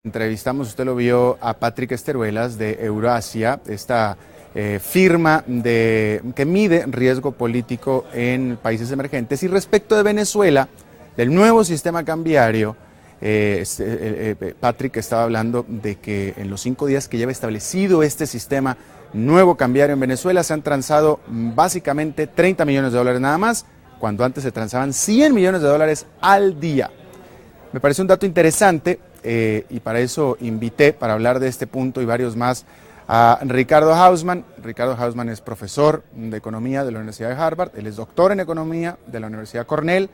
Entrevistamos, usted lo vio, a Patrick Esteruelas de Eurasia, esta firma que mide riesgo político en países emergentes. Y respecto de Venezuela, del nuevo sistema cambiario, Patrick estaba hablando de que en los 5 días que lleva establecido este sistema nuevo cambiario en Venezuela se han transado básicamente 30 millones de dólares nada más, cuando antes se transaban 100 millones de dólares al día. Me parece un dato interesante. Y para eso invité, para hablar de este punto y varios más, a Ricardo Hausmann. Ricardo Hausmann es profesor de Economía de la Universidad de Harvard, él es doctor en Economía de la Universidad Cornell,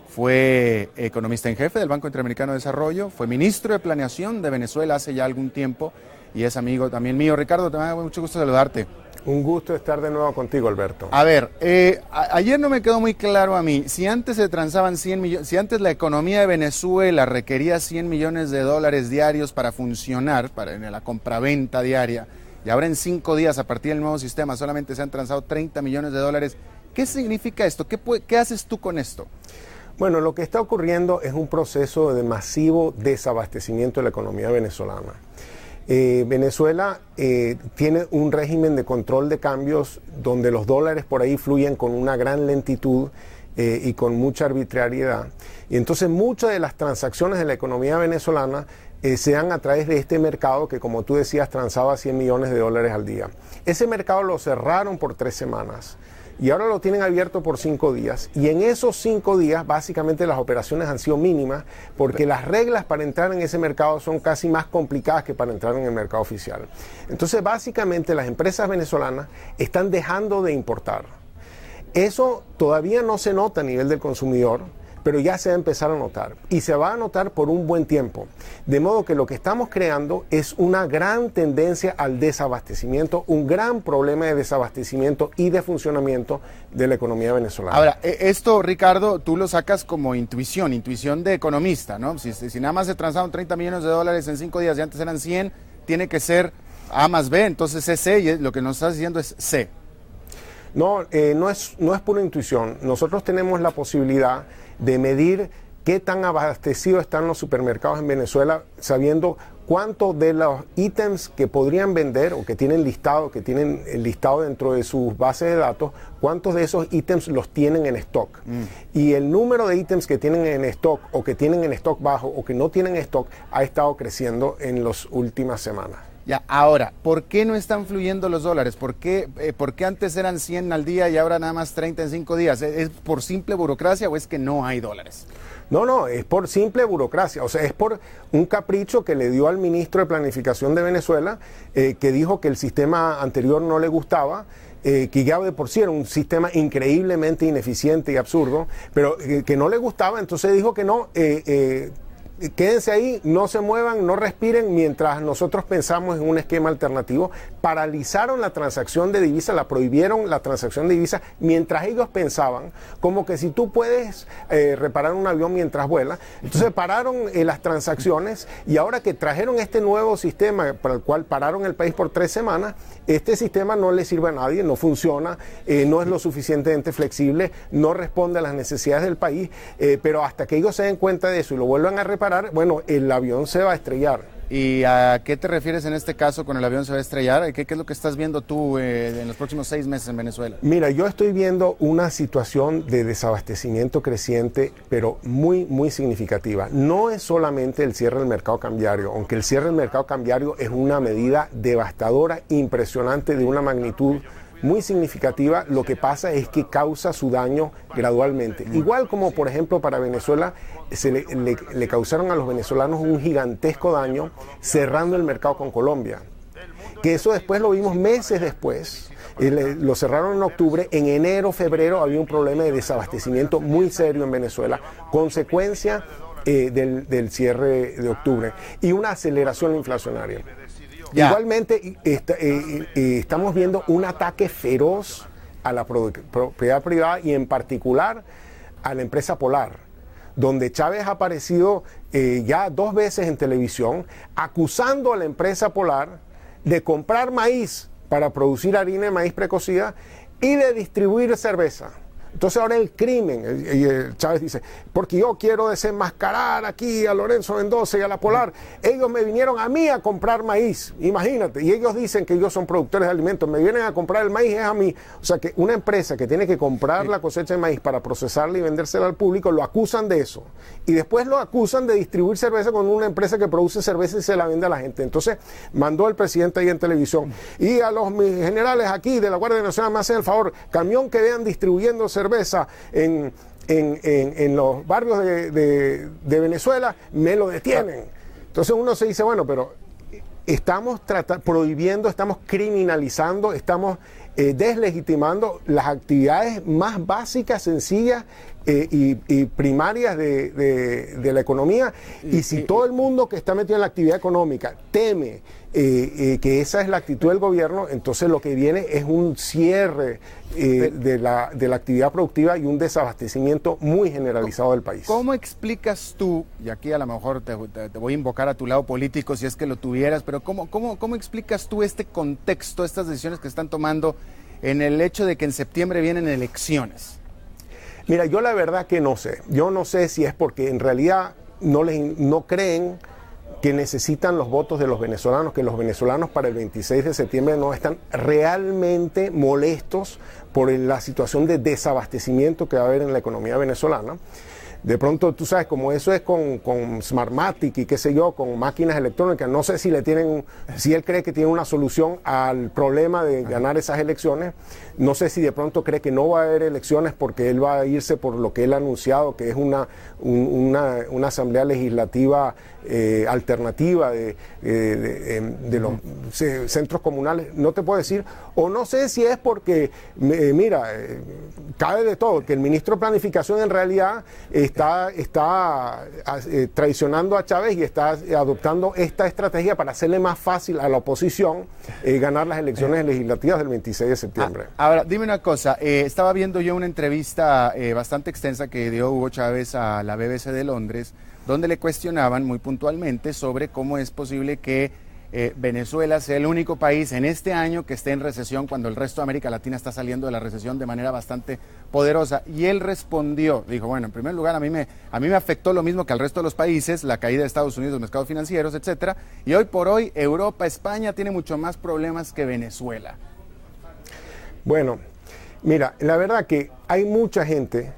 fue economista en jefe del Banco Interamericano de Desarrollo, fue ministro de Planeación de Venezuela hace ya algún tiempo y es amigo también mío. Ricardo, te da mucho gusto saludarte. Un gusto estar de nuevo contigo, Alberto. A ver, ayer no me quedó muy claro a mí, si antes se transaban 100 millones, si antes la economía de Venezuela requería 100 millones de dólares diarios para funcionar, en la compraventa diaria, y ahora en 5 días a partir del nuevo sistema solamente se han transado 30 millones de dólares, ¿qué significa esto? ¿Qué haces tú con esto? Bueno, lo que está ocurriendo es un proceso de masivo desabastecimiento de la economía venezolana. Venezuela tiene un régimen de control de cambios donde los dólares por ahí fluyen con una gran lentitud y con mucha arbitrariedad. Y entonces muchas de las transacciones de la economía venezolana se dan a través de este mercado que, como tú decías, transaba 100 millones de dólares al día. Ese mercado lo cerraron por 3 semanas. Y ahora lo tienen abierto por 5 días. Y en esos 5 días, básicamente las operaciones han sido mínimas, porque las reglas para entrar en ese mercado son casi más complicadas que para entrar en el mercado oficial. Entonces, básicamente, las empresas venezolanas están dejando de importar. Eso todavía no se nota a nivel del consumidor, pero ya se va a empezar a notar. Y se va a notar por un buen tiempo. De modo que lo que estamos creando es una gran tendencia al desabastecimiento, un gran problema de desabastecimiento y de funcionamiento de la economía venezolana. Ahora, esto, Ricardo, tú lo sacas como intuición de economista, ¿no? Si nada más se transaron 30 millones de dólares en 5 días y antes eran 100, tiene que ser A más B, entonces es C, y lo que nos estás diciendo es C. No, no es pura intuición. Nosotros tenemos la posibilidad de medir qué tan abastecidos están los supermercados en Venezuela, sabiendo cuántos de los ítems que podrían vender o que tienen el listado dentro de sus bases de datos, cuántos de esos ítems los tienen en stock. Y el número de ítems que tienen en stock o que tienen en stock bajo o que no tienen stock ha estado creciendo en las últimas semanas. Ya, ahora, ¿por qué no están fluyendo los dólares? ¿Por qué antes eran 100 al día y ahora nada más 30 en 5 días? ¿Es por simple burocracia o es que no hay dólares? No, es por simple burocracia, o sea, es por un capricho que le dio al ministro de Planificación de Venezuela, que dijo que el sistema anterior no le gustaba, que ya de por sí era un sistema increíblemente ineficiente y absurdo, pero que no le gustaba, entonces dijo que no. Quédense ahí, no se muevan, no respiren, mientras nosotros pensamos en un esquema alternativo. Paralizaron la transacción de divisas, la prohibieron la transacción de divisas, mientras ellos pensaban, como que si tú puedes reparar un avión mientras vuela. Entonces pararon las transacciones y ahora que trajeron este nuevo sistema para el cual pararon el país por 3 semanas, este sistema no le sirve a nadie, no funciona, no es lo suficientemente flexible, no responde a las necesidades del país, pero hasta que ellos se den cuenta de eso y lo vuelvan a reparar, bueno, el avión se va a estrellar. ¿Y a qué te refieres en este caso con el avión se va a estrellar? ¿Qué es lo que estás viendo tú en los próximos 6 meses en Venezuela? Mira, yo estoy viendo una situación de desabastecimiento creciente, pero muy, muy significativa. No es solamente el cierre del mercado cambiario, aunque el cierre del mercado cambiario es una medida devastadora, impresionante, de una magnitud muy significativa. Lo que pasa es que causa su daño gradualmente. Igual como, por ejemplo, para Venezuela le causaron a los venezolanos un gigantesco daño cerrando el mercado con Colombia. Que eso después lo vimos meses después. Lo cerraron en octubre. En enero, febrero había un problema de desabastecimiento muy serio en Venezuela, consecuencia del cierre de octubre y una aceleración inflacionaria. Ya. Igualmente estamos viendo un ataque feroz a la propiedad privada y en particular a la empresa Polar, donde Chávez ha aparecido ya 2 veces en televisión acusando a la empresa Polar de comprar maíz para producir harina de maíz precocida y de distribuir cerveza. Entonces ahora el crimen, y Chávez dice, porque yo quiero desenmascarar aquí a Lorenzo Mendoza y a la Polar, ellos me vinieron a mí a comprar maíz, imagínate, y ellos dicen que ellos son productores de alimentos, me vienen a comprar el maíz, es a mí. O sea que una empresa que tiene que comprar la cosecha de maíz para procesarla y vendérsela al público, lo acusan de eso, y después lo acusan de distribuir cerveza con una empresa que produce cerveza y se la vende a la gente. Entonces mandó el presidente ahí en televisión, y a los generales aquí de la Guardia Nacional me hacen el favor, camión que vean distribuyendo cerveza en los barrios de Venezuela, me lo detienen. Entonces uno se dice, bueno, pero estamos prohibiendo, estamos criminalizando, estamos deslegitimando las actividades más básicas, sencillas y primarias de la economía. Y si todo el mundo que está metido en la actividad económica teme que esa es la actitud del gobierno, entonces lo que viene es un cierre de la actividad productiva y un desabastecimiento muy generalizado del país. ¿Cómo explicas tú, y aquí a lo mejor te voy a invocar a tu lado político si es que lo tuvieras, pero ¿cómo explicas tú este contexto, estas decisiones que están tomando en el hecho de que en septiembre vienen elecciones? Mira, yo la verdad que no sé. Yo no sé si es porque en realidad no creen que necesitan los votos de los venezolanos, que los venezolanos para el 26 de septiembre no están realmente molestos por la situación de desabastecimiento que va a haber en la economía venezolana. De pronto, tú sabes, como eso es con Smartmatic y qué sé yo, con máquinas electrónicas, no sé si si él cree que tiene una solución al problema de ganar esas elecciones. No sé si de pronto cree que no va a haber elecciones porque él va a irse por lo que él ha anunciado, que es una asamblea legislativa alternativa de los centros comunales. No te puedo decir, o no sé si es porque, mira, cabe de todo, que el ministro de Planificación en realidad está traicionando a Chávez y está adoptando esta estrategia para hacerle más fácil a la oposición ganar las elecciones legislativas del 26 de septiembre. Ahora, dime una cosa, estaba viendo yo una entrevista bastante extensa que dio Hugo Chávez a la BBC de Londres, donde le cuestionaban muy puntualmente sobre cómo es posible que Venezuela sea el único país en este año que esté en recesión cuando el resto de América Latina está saliendo de la recesión de manera bastante poderosa. Y él respondió, dijo, bueno, en primer lugar a mí me afectó lo mismo que al resto de los países, la caída de Estados Unidos, los mercados financieros, etcétera, y hoy por hoy Europa, España tiene mucho más problemas que Venezuela. Bueno, mira, la verdad que hay mucha gente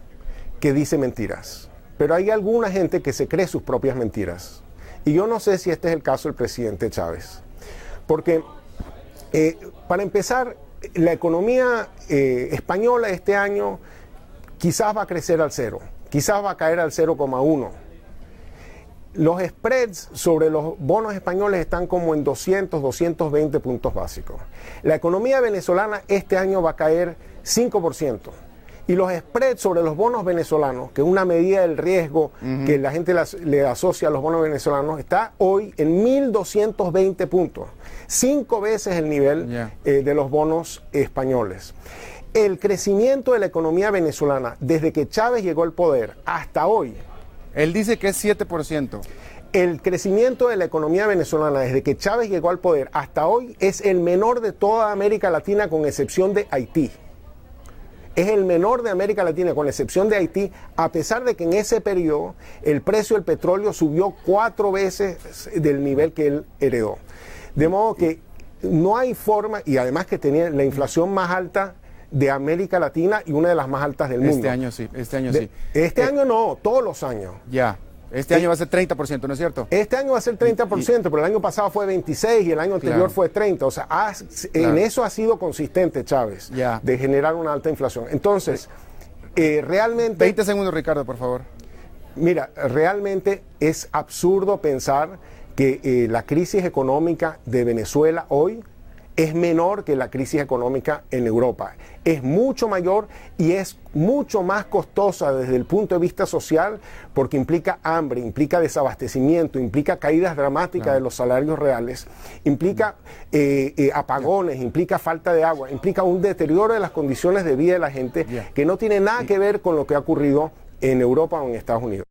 que dice mentiras, pero hay alguna gente que se cree sus propias mentiras. Y yo no sé si este es el caso del presidente Chávez, porque para empezar, la economía española este año quizás va a crecer al 0, quizás va a caer al 0,1. Los spreads sobre los bonos españoles están como en 200, 220 puntos básicos. La economía venezolana este año va a caer 5%. Y los spreads sobre los bonos venezolanos, que es una medida del riesgo que la gente le asocia a los bonos venezolanos, está hoy en 1.220 puntos, 5 veces el nivel de los bonos españoles. El crecimiento de la economía venezolana desde que Chávez llegó al poder hasta hoy. Él dice que es 7%. El crecimiento de la economía venezolana desde que Chávez llegó al poder hasta hoy es el menor de toda América Latina con excepción de Haití. Es el menor de América Latina, con excepción de Haití, a pesar de que en ese periodo el precio del petróleo subió 4 veces del nivel que él heredó. De modo que no hay forma, y además que tenía la inflación más alta de América Latina y una de las más altas del mundo. Este año sí. Este año no, todos los años. Ya. Este año va a ser 30%, ¿no es cierto? Este año va a ser 30%, pero el año pasado fue 26% y el año anterior fue 30%. O sea, en eso ha sido consistente Chávez, de generar una alta inflación. Entonces, realmente... 20 segundos, Ricardo, por favor. Mira, realmente es absurdo pensar que la crisis económica de Venezuela hoy es menor que la crisis económica en Europa. Es mucho mayor y es mucho más costosa desde el punto de vista social porque implica hambre, implica desabastecimiento, implica caídas dramáticas de los salarios reales, implica apagones, implica falta de agua, implica un deterioro de las condiciones de vida de la gente que no tiene nada que ver con lo que ha ocurrido en Europa o en Estados Unidos.